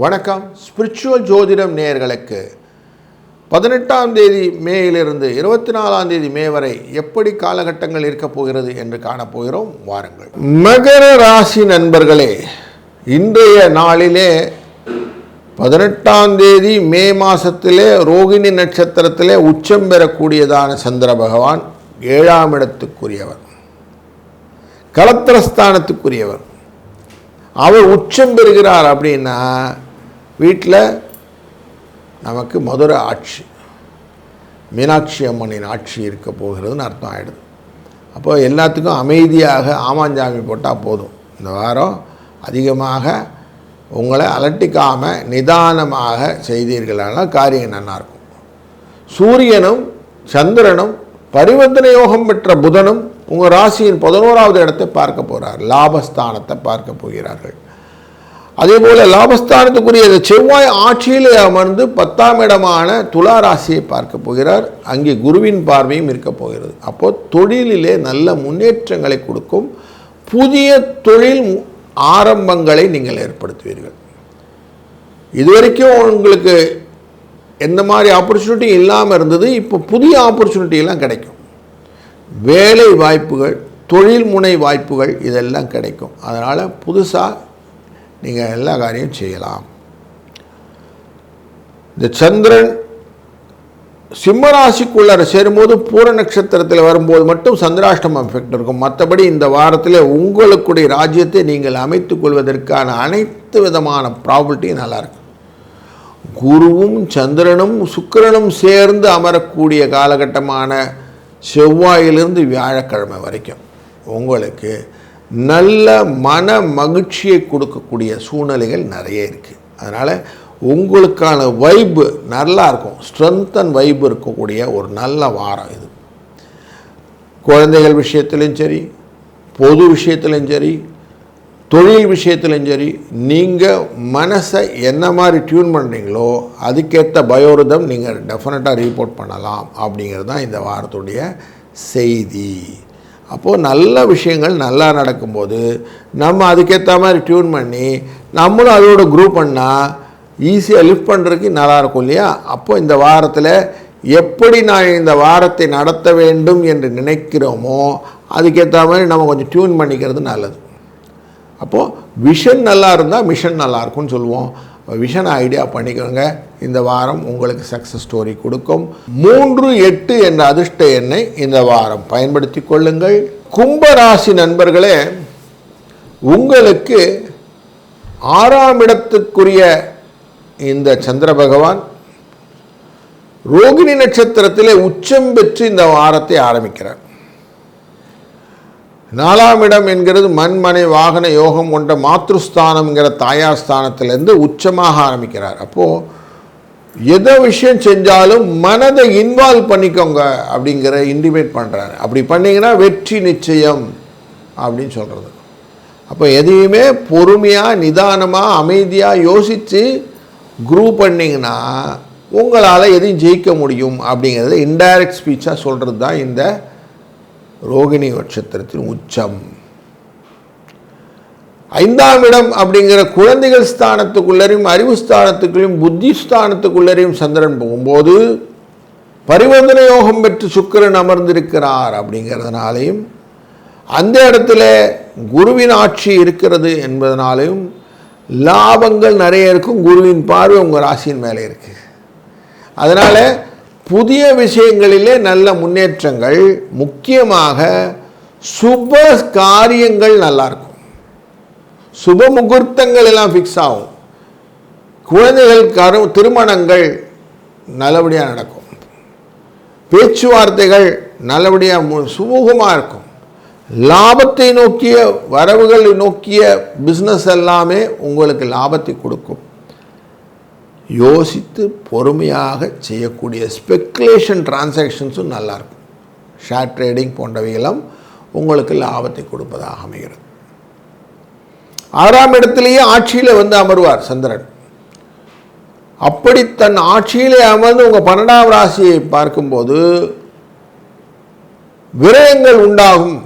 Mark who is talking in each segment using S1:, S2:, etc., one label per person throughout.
S1: வணக்கம். ஸ்பிரிச்சுவல் ஜோதிடம் நேயர்களுக்கு 18ஆம் தேதி மேயிலிருந்து 24ஆம் தேதி மே வரை எப்படி காலகட்டங்கள் இருக்கப் போகிறது என்று காணப்போகிறோம். வாருங்கள். மகர ராசி நண்பர்களே, இன்றைய நாளிலே 18ஆம் தேதி மே மாதத்திலே ரோகிணி நட்சத்திரத்திலே உச்சம் பெறக்கூடியதான சந்திர பகவான் 7ஆம் இடத்துக்குரியவர், களத்திரஸ்தானத்துக்குரியவர். அவர் உச்சம் பெறுகிறார் அப்படின்னா வீட்டில் நமக்கு மதுரை ஆட்சி, மீனாட்சி அம்மனின் ஆட்சி இருக்க போகிறதுன்னு அர்த்தம் ஆகிடுது. அப்போ எல்லாத்துக்கும் அமைதியாக ஆமாஞ்சாமி போட்டால் போதும். இந்த வாரம் அதிகமாக உங்களை அலட்டிக்காமல் நிதானமாக செய்தீர்களானால் காரியம் நல்லாயிருக்கும். சூரியனும் சந்திரனும் பரிவர்த்தனை யோகம் பெற்ற புதனும் உங்கள் ராசியின் 11ஆவது இடத்தை பார்க்க போகிறார், லாபஸ்தானத்தை பார்க்க போகிறார்கள். அதே போல் லாபஸ்தானத்துக்குரிய செவ்வாய் ஆட்சியில் அமர்ந்து 10ஆம் இடமான துலா ராசியை பார்க்க போகிறார். அங்கே குருவின் பார்வையும் இருக்க போகிறது. அப்போது தொழிலிலே நல்ல முன்னேற்றங்களை கொடுக்கும். புதிய தொழில் ஆரம்பங்களை நீங்கள் ஏற்படுத்துவீர்கள். இதுவரைக்கும் உங்களுக்கு எந்த மாதிரி ஆப்பர்ச்சுனிட்டி இல்லாமல் இருந்தது, இப்போ புதிய ஆப்பர்ச்சுனிட்டியெல்லாம் கிடைக்கும். வேலை வாய்ப்புகள், தொழில் முனை வாய்ப்புகள் இதெல்லாம் கிடைக்கும். அதனால் புதுசாக நீங்கள் எல்லா காரியம் செய்யலாம். இந்த சந்திரன் சிம்மராசிக்குள்ளே சேரும்போது பூர நட்சத்திரத்தில் வரும்போது மட்டும் சந்திராஷ்டமம் எஃபெக்ட் இருக்கும். மற்றபடி இந்த வாரத்தில் உங்களுக்குடைய ராஜ்யத்தை நீங்கள் அமைத்துக் கொள்வதற்கான அனைத்து விதமான ப்ராபர்ட்டியும் நல்லாயிருக்கும். குருவும் சந்திரனும் சுக்கிரனும் சேர்ந்து அமரக்கூடிய காலகட்டமான செவ்வாயிலிருந்து வியாழக்கிழமை வரைக்கும் உங்களுக்கு நல்ல மன மகிழ்ச்சியை கொடுக்கக்கூடிய சூழ்நிலைகள் நிறைய இருக்குது. அதனால் உங்களுக்கான வைப்பு நல்லா இருக்கும். ஸ்ட்ரென்த் அண்ட் வைப்பு இருக்கக்கூடிய ஒரு நல்ல வாரம் இது. குழந்தைகள் விஷயத்துலையும் சரி, பொது விஷயத்துலையும் சரி, தொழில் விஷயத்துலையும் சரி, நீங்கள் மனசை என்ன மாதிரி டியூன் பண்ணுறீங்களோ அதுக்கேற்ற பயோரிதம் நீங்கள் டெஃபினட்டாக ரிப்போர்ட் பண்ணலாம் அப்படிங்கிறது தான் இந்த வாரத்துடைய செய்தி. அப்போது நல்ல விஷயங்கள் நல்லா நடக்கும்போது நம்ம அதுக்கேற்ற மாதிரி டியூன் பண்ணி நம்மளும் அதோட குரூப் பண்ணால் ஈஸியாக லிஃப்ட் பண்ணுறதுக்கு நல்லாயிருக்கும் இல்லையா? அப்போது இந்த வாரத்தில் எப்படி நான் இந்த வாரத்தை நடத்த வேண்டும் என்று நினைக்கிறோமோ அதுக்கேற்ற மாதிரி நம்ம கொஞ்சம் டியூன் பண்ணிக்கிறது நல்லது. அப்போது விஷன் நல்லா இருந்தால் மிஷன் நல்லாயிருக்கும்னு சொல்லுவோம். விஷன் ஐடியா பண்ணிக்கோங்க. இந்த வாரம் உங்களுக்கு சக்ஸஸ் ஸ்டோரி கொடுக்கும். 3-8 என்ற அதிர்ஷ்ட எண்ணை இந்த வாரம் பயன்படுத்தி கொள்ளுங்கள். கும்பராசி நண்பர்களே, உங்களுக்கு 6ஆம் இடத்துக்குரிய இந்த சந்திர பகவான் ரோகிணி நட்சத்திரத்திலே உச்சம் பெற்று இந்த வாரத்தை ஆரம்பிக்கிறார். 4ஆம் இடம் என்கிறது மண்மனை வாகன யோகம் கொண்ட மாத்ருஸ்தானம்ங்கிற தாயார் ஸ்தானத்திலேருந்து உச்சமாக ஆரம்பிக்கிறார். அப்போது எதை விஷயம் செஞ்சாலும் மனதை இன்வால்வ் பண்ணிக்கோங்க அப்படிங்கிற இன்டிமேட் பண்ணுறாரு. அப்படி பண்ணிங்கன்னா வெற்றி நிச்சயம் அப்படின்னு சொல்கிறது. அப்போ எதையுமே பொறுமையாக நிதானமாக அமைதியாக யோசித்து குரூப் பண்ணிங்கன்னா உங்களால் எதையும் ஜெயிக்க முடியும் அப்படிங்கிறத இன்டைரக்ட் ஸ்பீச்சாக சொல்கிறது தான் இந்த ரோகிணி நட்சத்திரத்தின் உச்சம். 5ஆம் இடம் அப்படிங்கிற குழந்தைகள் ஸ்தானத்துக்குள்ளரையும் அறிவு ஸ்தானத்துக்குள்ளையும் புத்தி ஸ்தானத்துக்குள்ளரையும் சந்திரன் போகும்போது பரிவர்த்தனை யோகம் பெற்று சுக்கிரன் அமர்ந்திருக்கிறார். அப்படிங்கிறதுனாலையும் அந்த இடத்துல குருவின் ஆட்சி இருக்கிறது என்பதனாலையும் லாபங்கள் நிறைய இருக்கும். குருவின் பார்வை உங்கள் ராசியின் மேலே இருக்குது. அதனால் புதிய விஷயங்களிலே நல்ல முன்னேற்றங்கள், முக்கியமாக சுப காரியங்கள் நல்லாயிருக்கும். சுப முகூர்த்தங்கள் எல்லாம் ஃபிக்ஸ் ஆகும். குழந்தைகள் திருமணங்கள் நல்லபடியாக நடக்கும். பேச்சுவார்த்தைகள் நல்லபடியாக சுமூகமாக இருக்கும். லாபத்தை நோக்கிய வரவுகளை நோக்கிய பிஸ்னஸ் எல்லாமே உங்களுக்கு லாபத்தை கொடுக்கும். யோசித்து பொறுமையாக செய்யக்கூடிய ஸ்பெக்குலேஷன் டிரான்சாக்ஷன்ஸும் நல்லாயிருக்கும். ஷேர் ட்ரேடிங் போன்றவைகளும் உங்களுக்கு லாபத்தை கொடுப்பதாக அமைகிறது. 6ஆம் இடத்திலேயே ஆட்சியில் வந்து அமர்வார் சந்திரன். அப்படி தன் ஆட்சியிலே அமர்ந்து உங்கள் 12ஆம் ராசியை பார்க்கும்போது விரயங்கள் உண்டாகும்,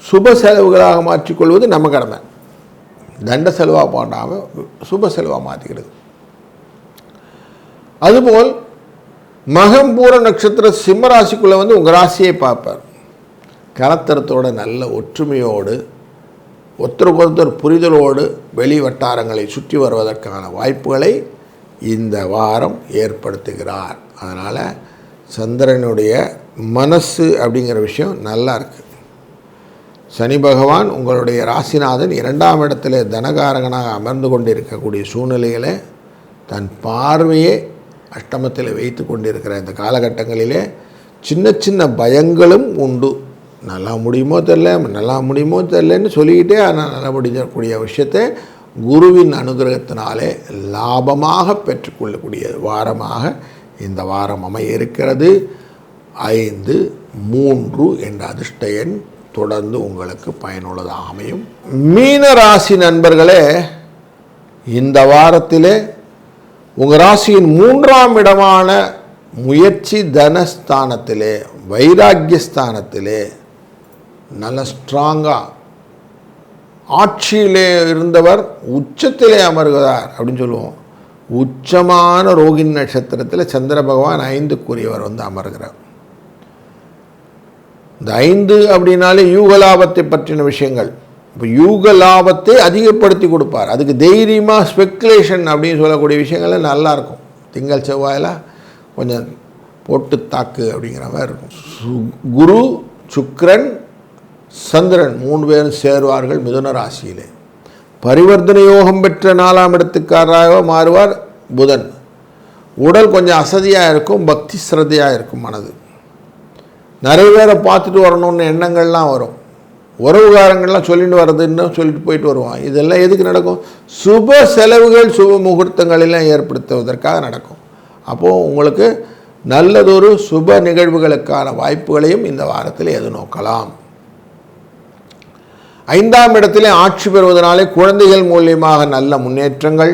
S1: சுப செலவுகளாக மாற்றிக்கொள்வது நம்ம கடமை. தண்ட செலவாக போடாமல் சுப செலவாக மாற்றிக்கிறது. அதுபோல் மகம் பூர நட்சத்திர சிம்மராசிக்குள்ளே வந்து உங்கள் ராசியை பார்ப்பார். கலத்தரத்தோட நல்ல ஒற்றுமையோடு ஒருத்தருக்கொருத்தர் புரிதலோடு வெளி வட்டாரங்களை சுற்றி வருவதற்கான வாய்ப்புகளை இந்த வாரம் ஏற்படுத்துகிறார். அதனால் சந்திரனுடைய மனசு அப்படிங்கிற விஷயம் நல்லா இருக்குது. சனி பகவான் உங்களுடைய ராசிநாதன் 2ஆம் இடத்துல தனகாரகனாக அமர்ந்து கொண்டு இருக்கக்கூடிய சூழ்நிலைகளை தன் பார்வையை அஷ்டமத்தில் வைத்து கொண்டிருக்கிற இந்த காலகட்டங்களிலே சின்ன சின்ன பயங்களும் உண்டு. நல்லா முடியுமோ தெரிலன்னு சொல்லிக்கிட்டே ஆனால் நல்லா முடிஞ்சக்கூடிய விஷயத்தை குருவின் அனுகிரகத்தினாலே லாபமாக பெற்றுக்கொள்ளக்கூடிய வாரமாக இந்த வாரம் அமைய இருக்கிறது. 5-3 என்ற அதிர்ஷ்ட எண் தொடர்ந்து உங்களுக்கு பயனுள்ளதாக அமையும். மீன ராசி நண்பர்களே, இந்த வாரத்திலே உங்கள் ராசியின் 3ஆம் இடமான முயற்சி தனஸ்தானத்திலே வைராக்கியஸ்தானத்திலே நல்ல ஸ்ட்ராங்காக ஆட்சியிலே இருந்தவர் உச்சத்திலே அமர்கிறார் அப்படின்னு சொல்லுவோம். உச்சமான ரோகிணி நட்சத்திரத்தில் சந்திர பகவான் 5க்குரியவர் வந்து அமர்கிறார். இந்த 5 அப்படின்னாலே யூக லாபத்தை பற்றின விஷயங்கள். இப்போ யூக லாபத்தை அதிகப்படுத்தி கொடுப்பார். அதுக்கு தைரியமாக ஸ்பெக்குலேஷன் அப்படின்னு சொல்லக்கூடிய விஷயங்கள்லாம் நல்லாயிருக்கும். திங்கள் செவ்வாயில் கொஞ்சம் போட்டு தாக்கு அப்படிங்கிற மாதிரி இருக்கும். குரு, சுக்கிரன், சந்திரன் 3 பேரும் சேருவார்கள் மிதுன ராசியிலே. பரிவர்த்தனை யோகம் பெற்ற 4ஆம் இடத்துக்காரராக மாறுவார் புதன். உடல் கொஞ்சம் அசதியாக இருக்கும், பக்தி சிரத்தையாக இருக்கும் மனது. நிறைய பேரை பார்த்துட்டு வரணும்னு எண்ணங்கள்லாம் வரும். உறவுகாரங்கள்லாம் சொல்லிட்டு வர்றதுன்னு சொல்லிட்டு போயிட்டு வருவான். இதெல்லாம் எதுக்கு நடக்கும்? சுப செலவுகள் சுப முகூர்த்தங்களெல்லாம் ஏற்படுத்துவதற்காக நடக்கும். அப்போது உங்களுக்கு நல்லதொரு சுப நிகழ்வுகளுக்கான வாய்ப்புகளையும் இந்த வாரத்தில் எதிர்நோக்கலாம். 5ஆம் இடத்திலே ஆட்சி பெறுவதனாலே குழந்தைகள் மூலியமாக நல்ல முன்னேற்றங்கள்,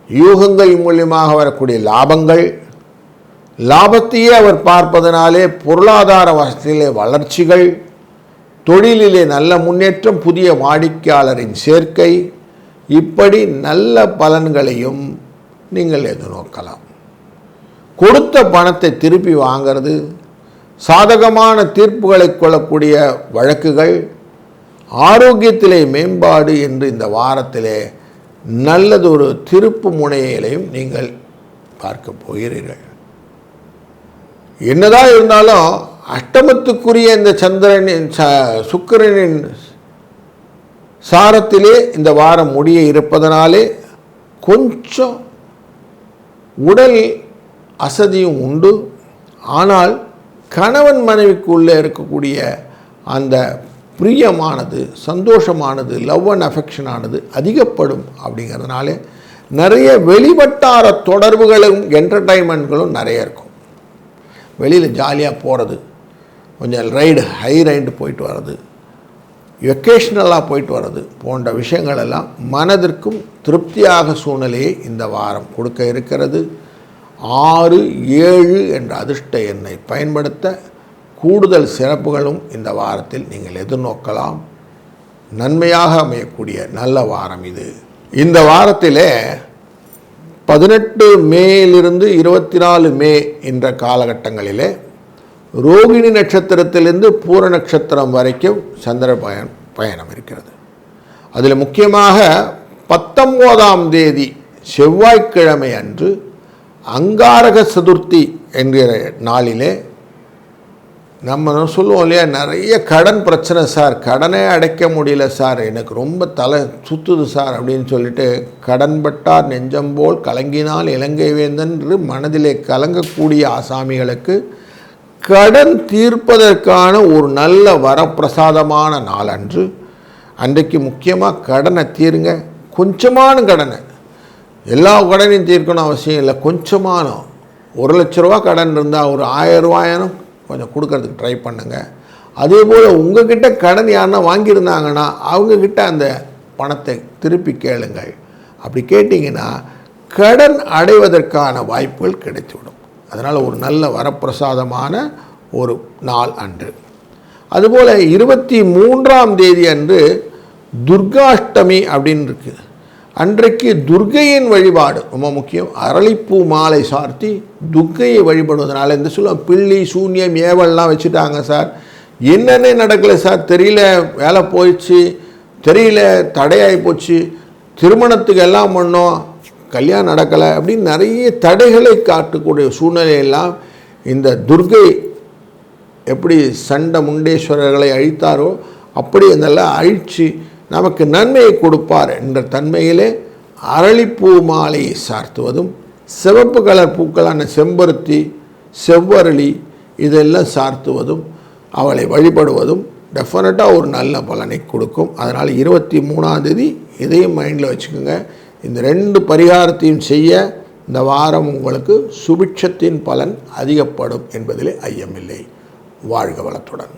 S1: யூகங்கள் மூலியமாக வரக்கூடிய லாபங்கள், லாபத்தையே அவர் பார்ப்பதனாலே பொருளாதார வசதியிலே வளர்ச்சிகள், தொழிலிலே நல்ல முன்னேற்றம், புதிய வாடிக்கையாளரின் சேர்க்கை, இப்படி நல்ல பலன்களையும் நீங்கள் எதிர்நோக்கலாம். கொடுத்த பணத்தை திருப்பி வாங்கிறது, சாதகமான தீர்ப்புகளை கொள்ளக்கூடிய வழக்குகள், ஆரோக்கியத்திலே மேம்பாடு என்று இந்த வாரத்திலே நல்லதொரு திருப்பு முனையிலையும் நீங்கள் பார்க்க போகிறீர்கள். என்னதான் இருந்தாலும் அஷ்டமத்துக்குரிய இந்த சந்திரனின் சுக்கிரனின் சாரத்திலே இந்த வாரம் முடிய இருப்பதனாலே கொஞ்சம் உடல் அசதியும் உண்டு. ஆனால் கணவன் மனைவிக்கு உள்ளே இருக்கக்கூடிய அந்த பிரியமானது, சந்தோஷமானது, லவ் அண்ட் அஃபெக்ஷனானது அதிகப்படும். அப்படிங்கிறதுனால நிறைய வெளிவட்டார தொடர்புகளும் என்டர்டைன்மெண்ட்களும் நிறைய இருக்கும். வெளியில் ஜாலியாக போகிறது, கொஞ்சம் ஹை ரைடு போயிட்டு வர்றது, வெக்கேஷ்னலாக போயிட்டு வர்றது போன்ற விஷயங்கள் எல்லாம் மனதிற்கும் திருப்தியாக சூழ்நிலையை இந்த வாரம் கொடுக்க இருக்கிறது. 6-7 என்ற அதிர்ஷ்ட எண்ணை பயன்படுத்த கூடுதல் சிறப்புகளும் இந்த வாரத்தில் நீங்கள் எதிர்நோக்கலாம். நன்மையாக அமையக்கூடிய நல்ல வாரம் இது. இந்த வாரத்திலே 18 மேலிருந்து 24 மே என்ற காலகட்டங்களிலே ரோகிணி நட்சத்திரத்திலிருந்து பூர நட்சத்திரம் வரைக்கும் சந்திர பயணம் இருக்கிறது. அதில் முக்கியமாக 19ஆம் தேதி செவ்வாய்க்கிழமை அன்று அங்காரக சதுர்த்தி என்கிற நாளிலே நம்ம சொல்லுவோம் இல்லையா, நிறைய கடன் பிரச்சனை சார், கடனே அடைக்க முடியல சார், எனக்கு ரொம்ப தலை சுற்றுது சார் அப்படின்னு சொல்லிட்டு கடன்பட்டார் நெஞ்சம்போல் கலங்கினால் இலங்கை வேந்தன் என்று மனதிலே கலங்கக்கூடிய ஆசாமிகளுக்கு கடன் தீர்ப்பதற்கான ஒரு நல்ல வரப்பிரசாதமான நாள் அன்று. அன்றைக்கு முக்கியமாக கடனை தீருங்க. கொஞ்சமான கடனை, எல்லா கடனையும் தீர்க்கணும் அவசியம் இல்லை, கொஞ்சமான 1 லட்ச ரூபா கடன் இருந்தால் ஒரு 1000 ரூபாயனும் கொஞ்சம் கொடுக்கறதுக்கு ட்ரை பண்ணுங்கள். அதே போல் உங்கள்கிட்ட கடன் யாருன்னா வாங்கியிருந்தாங்கன்னா அவங்கக்கிட்ட அந்த பணத்தை திருப்பி கேளுங்கள். அப்படி கேட்டிங்கன்னா கடன் அடைவதற்கான வாய்ப்புகள் கிடைத்துவிடும். அதனால் ஒரு நல்ல வரப்பிரசாதமான ஒரு நாள் அன்று. அதுபோல் 23ஆம் தேதி அன்று துர்காஷ்டமி அப்படின்னு இருக்குது. அன்றைக்கு துர்க்கையின் வழிபாடு ரொம்ப முக்கியம். அரளிப்பூ மாலை சார்த்தி துர்க்கையை வழிபடுவதனால இந்த பில்லி சூன்யம் ஏவல்லாம் வச்சுட்டாங்க சார், என்னென்ன நடக்கலை சார், தெரியல, வேலை போயிடுச்சு, தெரியல, தடையாகி போச்சு, திருமணத்துக்கு எல்லாம் பண்ணோம், கல்யாணம் நடக்கலை அப்படின்னு நிறைய தடைகளை காட்டக்கூடிய சூழ்நிலையெல்லாம் இந்த துர்க்கை எப்படி சண்ட முண்டேஸ்வரர்களை அழித்தாரோ அப்படி அதெல்லாம் அழித்து நமக்கு நன்மையை கொடுப்பார் என்ற தன்மையிலே அரளிப்பூ மாலையை சார்த்துவதும், சிவப்பு கலர் பூக்களான செம்பருத்தி, செவ்வரளி இதெல்லாம் சார்த்துவதும், அவளை வழிபடுவதும் டெஃபினட்டாக ஒரு நல்ல பலனை கொடுக்கும். அதனால் 23ஆம் தேதி இதையும் மைண்டில் வச்சுக்கோங்க. இந்த 2 பரிகாரத்தையும் செய்ய இந்த வாரம் உங்களுக்கு சுபிட்சத்தின் பலன் அதிகப்படும் என்பதிலே ஐயமில்லை. வாழ்க வளத்துடன்.